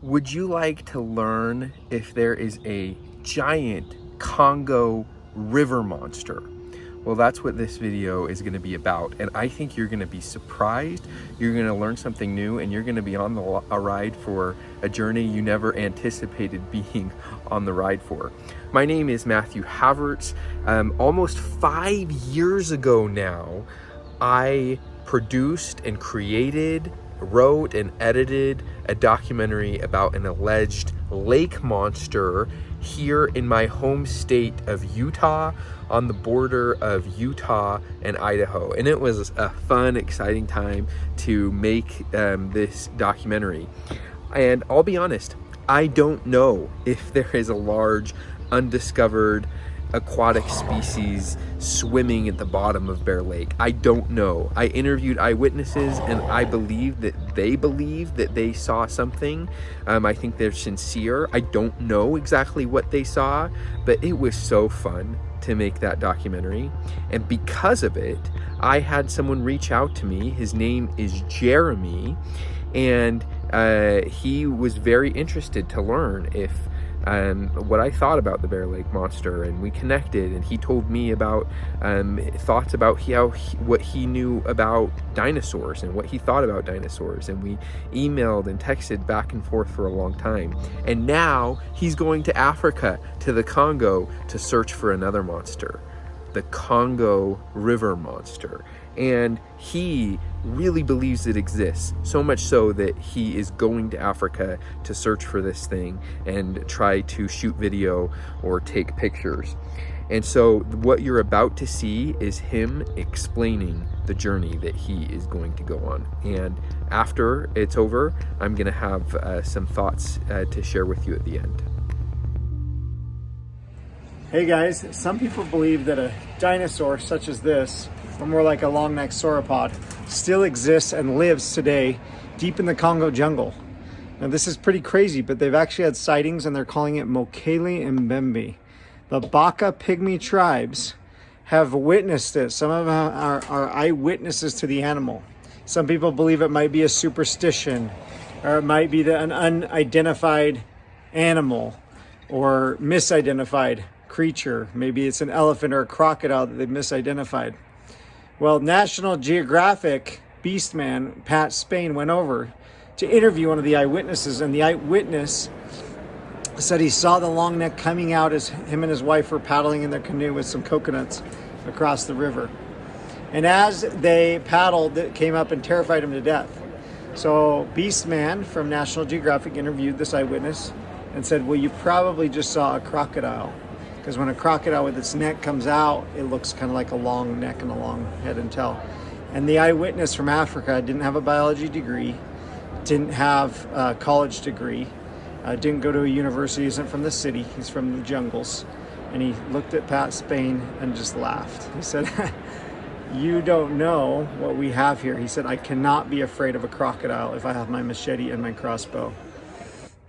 Would you like to learn if there is a giant Congo River monster? Well, that's what this video is going to be about, and I think you're going to be surprised, you're going to learn something new, and you're going to be on a ride for a journey you never anticipated being on the ride for. My name is Matthew Havertz. Almost 5 years ago now, I produced and created, wrote and edited a documentary about an alleged lake monster here in my home state of Utah, on the border of Utah and Idaho. And it was a fun, exciting time to make this documentary. And I'll be honest, I don't know if there is a large undiscovered aquatic species swimming at the bottom of Bear Lake. I don't know. I interviewed eyewitnesses, and I believe that they saw something. I think they're sincere. I don't know exactly what they saw, but it was so fun to make that documentary. And because of it, I had someone reach out to me. His name is Jeremy, and he was very interested to learn if what I thought about the Bear Lake monster, and we connected, and he told me about thoughts about what he knew about dinosaurs and what he thought about dinosaurs, and we emailed and texted back and forth for a long time. And now he's going to Africa, to the Congo, to search for another monster, the Congo River monster. And he really believes it exists, so much so that he is going to Africa to search for this thing and try to shoot video or take pictures. And so what you're about to see is him explaining the journey that he is going to go on. And after it's over, I'm going to have some thoughts to share with you at the end. Hey guys, some people believe that a dinosaur such as this, or more like a long-necked sauropod, still exists and lives today deep in the Congo jungle. Now this is pretty crazy, but they've actually had sightings, and they're calling it Mokele Mbembe. The Baka Pygmy tribes have witnessed it. Some of them are eyewitnesses to the animal. Some people believe it might be a superstition, or it might be an unidentified animal or misidentified creature. Maybe it's an elephant or a crocodile that they've misidentified. Well, National Geographic beastman Pat Spain went over to interview one of the eyewitnesses, and the eyewitness said he saw the long neck coming out as him and his wife were paddling in their canoe with some coconuts across the river. And as they paddled, it came up and terrified him to death. So Beastman from National Geographic interviewed this eyewitness and said, well, you probably just saw a crocodile. Because when a crocodile with its neck comes out, it looks kind of like a long neck and a long head and tail. And the eyewitness from Africa didn't have a biology degree, didn't have a college degree, didn't go to a university, isn't from the city, he's from the jungles. And he looked at Pat Spain and just laughed. He said, you don't know what we have here. He said, I cannot be afraid of a crocodile if I have my machete and my crossbow.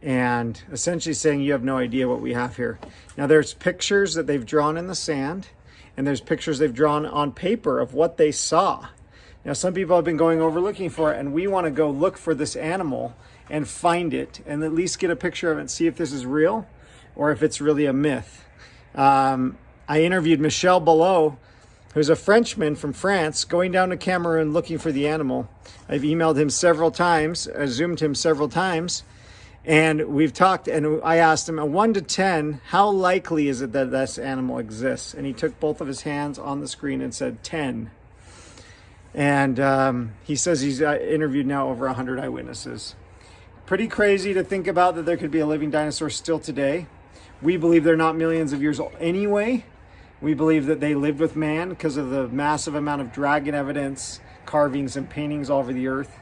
And essentially saying, you have no idea what we have here. Now there's pictures that they've drawn in the sand, and there's pictures they've drawn on paper of what they saw. Now some people have been going over looking for it, and we want to go look for this animal and find it and at least get a picture of it and see if this is real or if it's really a myth. I interviewed Michel Belot, who's a Frenchman from France, going down to Cameroon looking for the animal. I've emailed him several times, Zoomed him several times, and we've talked, and I asked him, 1 to 10, how likely is it that this animal exists? And he took both of his hands on the screen and said 10. And he says he's interviewed now over 100 eyewitnesses. Pretty crazy to think about that there could be a living dinosaur still today. We believe they're not millions of years old anyway. We believe that they lived with man because of the massive amount of dragon evidence, carvings, and paintings all over the earth,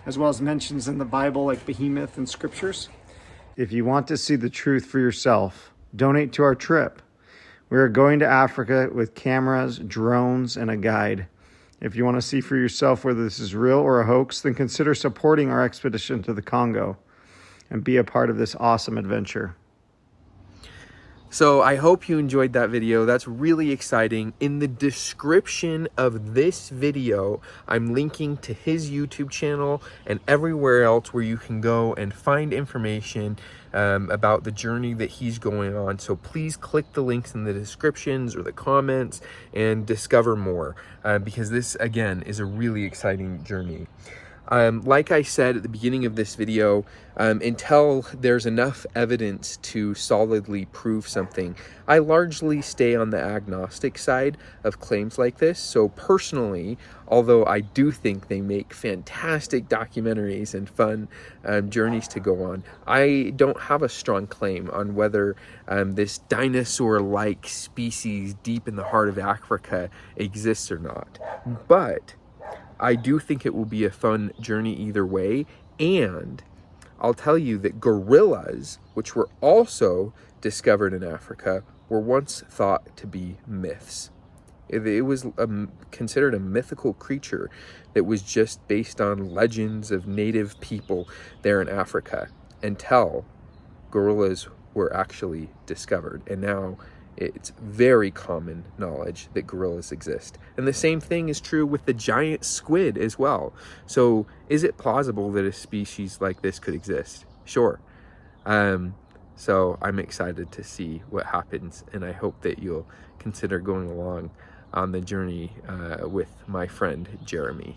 as well as mentions in the Bible like behemoth and scriptures. If you want to see the truth for yourself, donate to our trip. We are going to Africa with cameras, drones, and a guide. If you want to see for yourself whether this is real or a hoax, then consider supporting our expedition to the Congo and be a part of this awesome adventure. So I hope you enjoyed that video. That's really exciting. In the description of this video, I'm linking to his YouTube channel and everywhere else where you can go and find information about the journey that he's going on. So please click the links in the descriptions or the comments and discover more, because this, again, is a really exciting journey. Like I said at the beginning of this video, until there's enough evidence to solidly prove something, I largely stay on the agnostic side of claims like this. So personally, although I do think they make fantastic documentaries and fun journeys to go on, I don't have a strong claim on whether this dinosaur-like species deep in the heart of Africa exists or not. But I do think it will be a fun journey either way, and I'll tell you that gorillas, which were also discovered in Africa, were once thought to be myths. It was considered a mythical creature that was just based on legends of native people there in Africa until gorillas were actually discovered. And now it's very common knowledge that gorillas exist. And the same thing is true with the giant squid as well. So is it plausible that a species like this could exist? Sure. So I'm excited to see what happens, and I hope that you'll consider going along on the journey with my friend Jeremy.